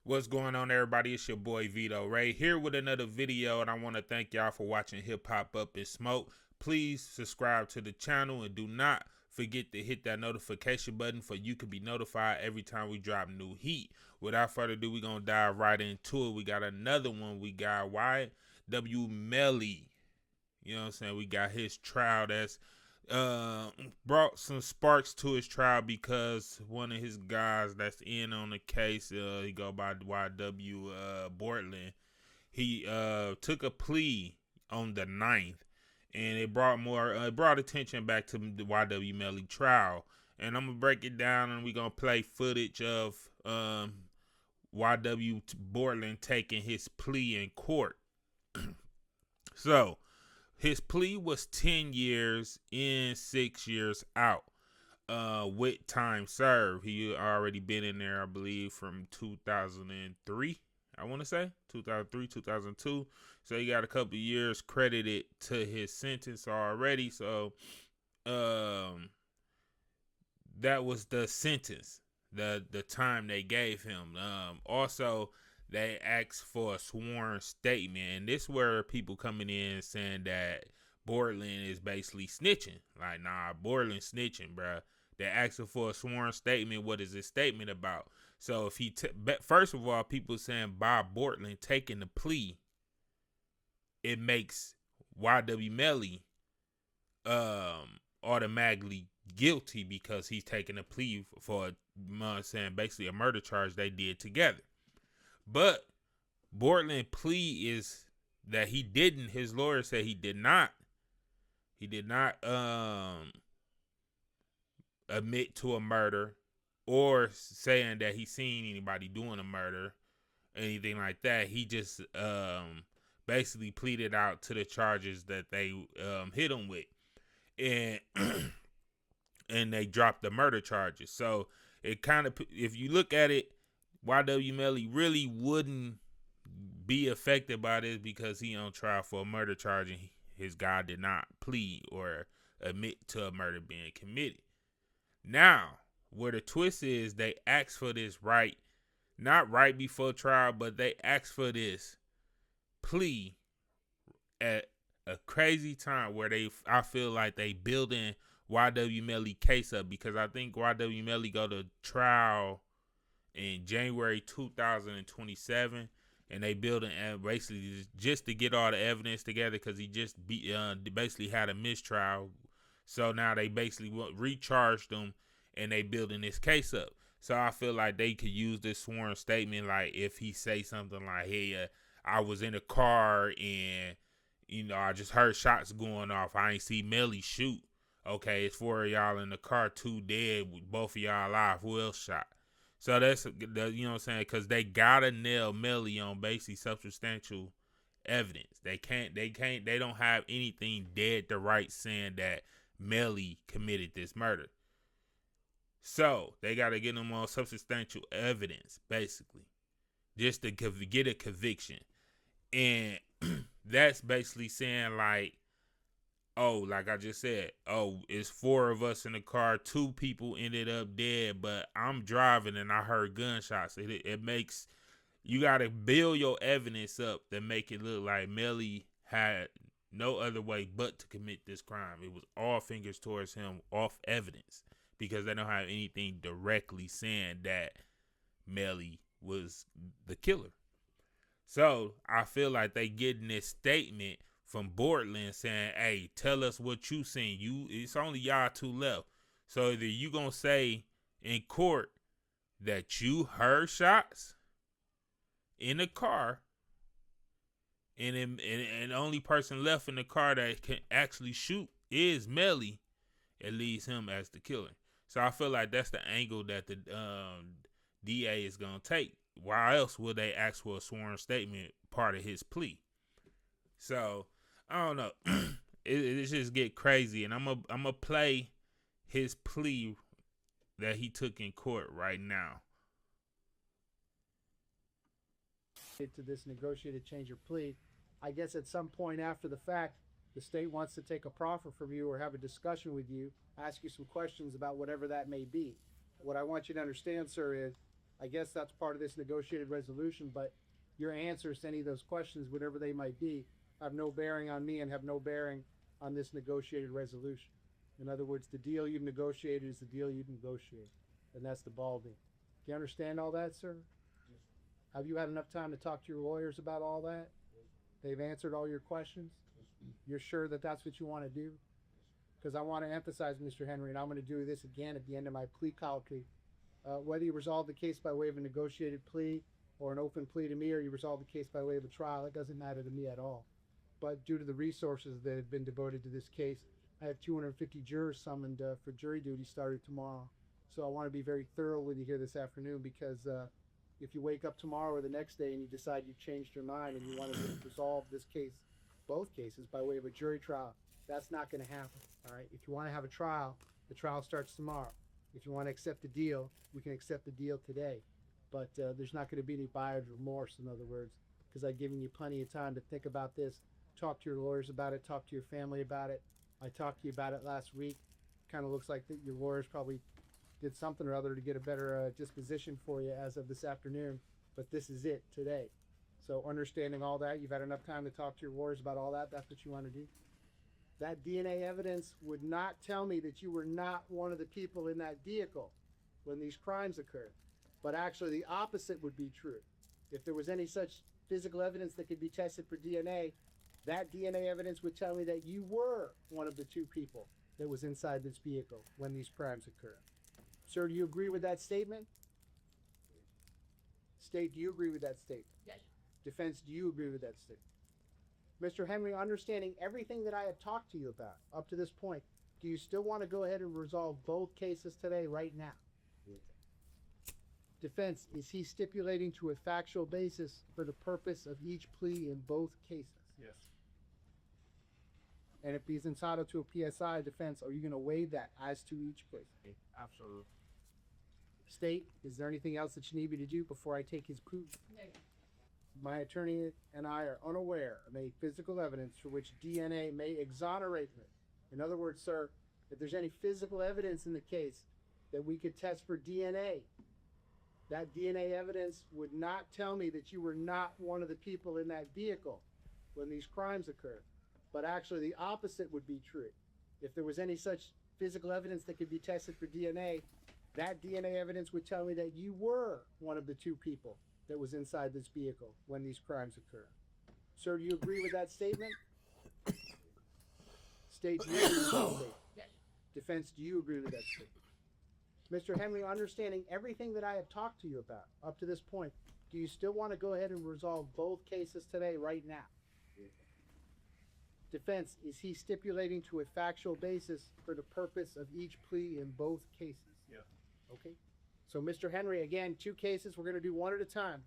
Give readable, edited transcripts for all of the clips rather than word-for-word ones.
What's going on, everybody? It's your boy Vito Ray here with another video, and I want to thank y'all for watching Hip Hop Up and Smoke. Please subscribe to the channel and do not forget to hit that notification button for you can be notified every time we drop new heat. Without further ado, we're gonna dive right into it. We got another one. We got Melly. You know what I'm saying? We got his trial that's brought some sparks to his trial because one of his guys that's in on the case, he go by YW Bortland. He took a plea on the 9th, and it brought attention back to the YW Melly trial. And I'm gonna break it down, and we're gonna play footage of YW Bortland taking his plea in court. So his plea was 10 years in, 6 years out, with time served. He already been in there, I believe, from 2003. I want to say 2003, 2002. So he got a couple years credited to his sentence already. So, that was the sentence, the time they gave him. Also, they asked for a sworn statement, and this is where people coming in saying that Bortland is basically snitching. Like, nah, Bortland snitching, bruh. They asking for a sworn statement. What is this statement about? So if first of all, people saying Bob Bortland taking the plea, it makes YW Melly automatically guilty because he's taking a plea for basically a murder charge they did together. But Bortland plea is that he didn't. His lawyer said he did not. He did not admit to a murder or saying that he seen anybody doing a murder, anything like that. He just basically pleaded out to the charges that they hit him with, and and they dropped the murder charges. So it kind of, if you look at it, YW Melly really wouldn't be affected by this because he on trial for a murder charge and his guy did not plead or admit to a murder being committed. Now, where the twist is, they asked for this not right before trial, but they asked for this plea at a crazy time where I feel like they building YW Melly case up, because I think YW Melly go to trial in January 2027, and they building basically just to get all the evidence together because he just basically had a mistrial. So now they basically recharged him, and they building this case up. So I feel like they could use this sworn statement, like if he say something like, "Hey, I was in a car and I just heard shots going off. I ain't see Melly shoot. Okay, it's 4 of y'all in the car, 2 dead, with both of y'all alive. Who else shot?" So that's, you know what I'm saying, because they gotta nail Melly on basically substantial evidence. They don't have anything dead to right saying that Melly committed this murder. So they gotta get them on substantial evidence, basically, just to get a conviction. And that's basically saying like, oh, like I just said, oh, it's 4 of us in the car, 2 people ended up dead, but I'm driving and I heard gunshots. It makes, you got to build your evidence up to make it look like Melly had no other way but to commit this crime. It was all fingers towards him off evidence because they don't have anything directly saying that Melly was the killer. So I feel like they getting this statement from Bortland saying, "Hey, tell us what you seen. It's only y'all 2 left. So either you gonna say in court that you heard shots in the car, and the only person left in the car that can actually shoot is Melly, it leaves him as the killer." So I feel like that's the angle that the DA is gonna take. Why else would they ask for a sworn statement part of his plea? So I don't know. it just get crazy, and I'm a play his plea that he took in court right now. To this negotiated change of plea, I guess at some point after the fact, the state wants to take a proffer from you or have a discussion with you, ask you some questions about whatever that may be. What I want you to understand, sir, is I guess that's part of this negotiated resolution, but your answers to any of those questions, whatever they might be, have no bearing on me and have no bearing on this negotiated resolution. In other words, the deal you've negotiated is the deal you've negotiated, and that's the ball game. Do you understand all that, sir? Have you had enough time to talk to your lawyers about all that? They've answered all your questions? You're sure that that's what you want to do? Because I want to emphasize, Mr. Henry, and I'm going to do this again at the end of my plea colloquy, whether you resolve the case by way of a negotiated plea or an open plea to me, or you resolve the case by way of a trial, it doesn't matter to me at all. But due to the resources that have been devoted to this case, I have 250 jurors summoned for jury duty starting tomorrow. So I want to be very thorough with you here this afternoon, because if you wake up tomorrow or the next day and you decide you've changed your mind and you want to resolve this case, both cases, by way of a jury trial, that's not going to happen. All right. If you want to have a trial, the trial starts tomorrow. If you want to accept the deal, we can accept the deal today. But there's not going to be any buyer's remorse, in other words, because I've given you plenty of time to think about this, talk to your lawyers about it, talk to your family about it. I talked to you about it last week. Kind of looks like that your lawyers probably did something or other to get a better disposition for you as of this afternoon, but this is it today. So understanding all that, you've had enough time to talk to your lawyers about all that. That's what you want to do. That DNA evidence would not tell me that you were not one of the people in that vehicle when these crimes occurred, but actually the opposite would be true. If there was any such physical evidence that could be tested for DNA, that DNA evidence would tell me that you were one of the two people that was inside this vehicle when these crimes occurred. Sir, do you agree with that statement? State, do you agree with that statement? Yes. Defense, do you agree with that statement? Mr. Henry, understanding everything that I have talked to you about up to this point, do you still want to go ahead and resolve both cases today, right now? Yes. Defense, is he stipulating to a factual basis for the purpose of each plea in both cases? Yes. And if he's entitled to a PSI defense, are you going to waive that as to each plea? Absolutely. State, is there anything else that you need me to do before I take his plea? No. My attorney and I are unaware of any physical evidence for which DNA may exonerate me. In other words, sir, if there's any physical evidence in the case that we could test for DNA, that DNA evidence would not tell me that you were not one of the people in that vehicle when these crimes occurred, but actually the opposite would be true. If there was any such physical evidence that could be tested for DNA, that DNA evidence would tell me that you were one of the two people that was inside this vehicle when these crimes occurred. Sir, do you agree with that statement? State, do you agree with that statement? Yes. Defense, do you agree with that statement? Mr. Henry, understanding everything that I have talked to you about up to this point, do you still want to go ahead and resolve both cases today, right now? Yes. Defense, is he stipulating to a factual basis for the purpose of each plea in both cases? Yes. Okay. So, Mr. Henry, again, two cases. We're going to do one at a time.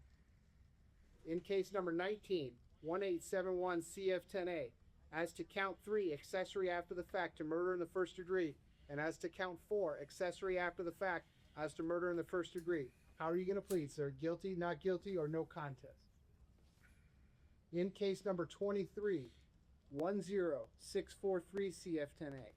In case number 19, 1871 CF10A, as to count 3, accessory after the fact to murder in the first degree, and as to count 4, accessory after the fact as to murder in the first degree. How are you going to plead, sir? Guilty, not guilty, or no contest? In case number 23, 10643 CF10A,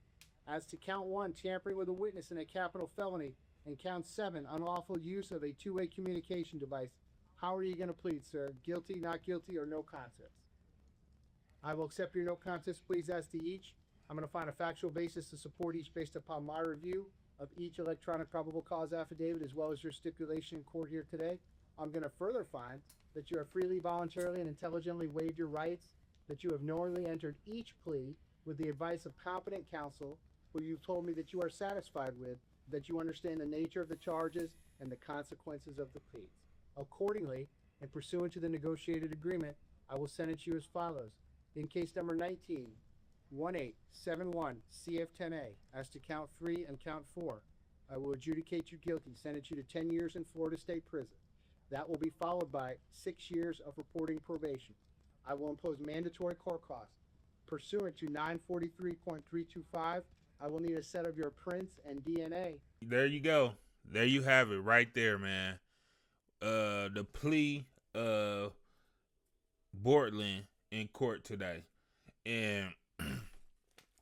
as to count 1, tampering with a witness in a capital felony, and count 7, unlawful use of a two-way communication device. How are you going to plead, sir? Guilty, not guilty, or no contest? I will accept your no contest pleas as to each. I'm going to find a factual basis to support each based upon my review of each electronic probable cause affidavit, as well as your stipulation in court here today. I'm going to further find that you have freely, voluntarily, and intelligently waived your rights, that you have knowingly entered each plea with the advice of competent counsel, who you've told me that you are satisfied with, that you understand the nature of the charges and the consequences of the pleas. Accordingly, and pursuant to the negotiated agreement, I will sentence you as follows. In case number 19, 1871 CF10A, as to count 3 and count 4, I will adjudicate you guilty, sentence you to 10 years in Florida State Prison. That will be followed by 6 years of reporting probation. I will impose mandatory court costs. Pursuant to 943.325, I will need a set of your prints and DNA. There you go. There you have it right there, man. The plea of Bortland in court today. And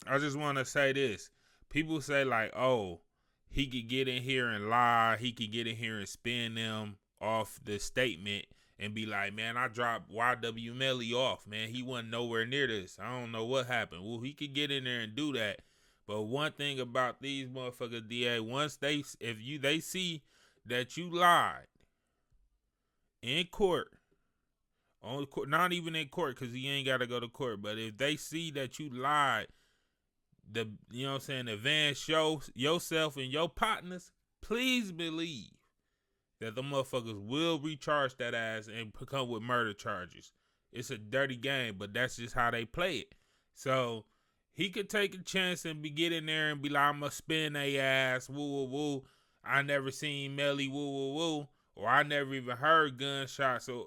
I just want to say this. People say like, oh, he could get in here and lie. He could get in here and spin them off the statement and be like, man, I dropped YW Melly off, man. He wasn't nowhere near this. I don't know what happened. Well, he could get in there and do that. But one thing about these motherfuckers, DA, once they see that you lied in court, on court, not even in court, because he ain't got to go to court, but if they see that you lied, you know what I'm saying, advance yourself and your partners, please believe that the motherfuckers will recharge that ass and come with murder charges. It's a dirty game, but that's just how they play it. So he could take a chance and get in there and be like, I'm going to spin they ass, woo, woo, woo. I never seen Melly, woo, woo, woo. Or I never even heard gunshots. So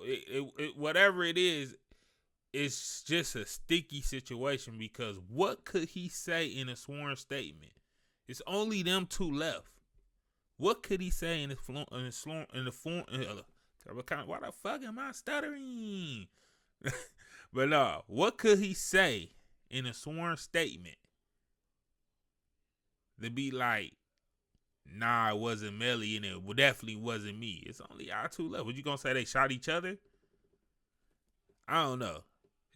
whatever it is, it's just a sticky situation, because what could he say in a sworn statement? It's only them two left. What could he say in the form? Why the fuck am I stuttering? But no, what could he say in a sworn statement to be like, nah, it wasn't Melly and it definitely wasn't me? It's only y'all two left. What you gonna say, they shot each other? I don't know.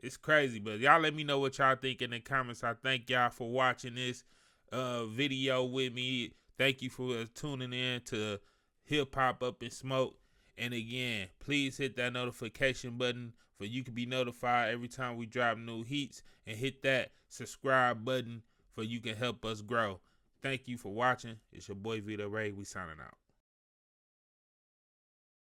It's crazy, but y'all let me know what y'all think in the comments. I thank y'all for watching this video with me. Thank you for tuning in to HipHop Up in Smoke. And again, please hit that notification button for you can be notified every time we drop new heats, and hit that subscribe button for you can help us grow. Thank you for watching. It's your boy Vito Ray. We signing out.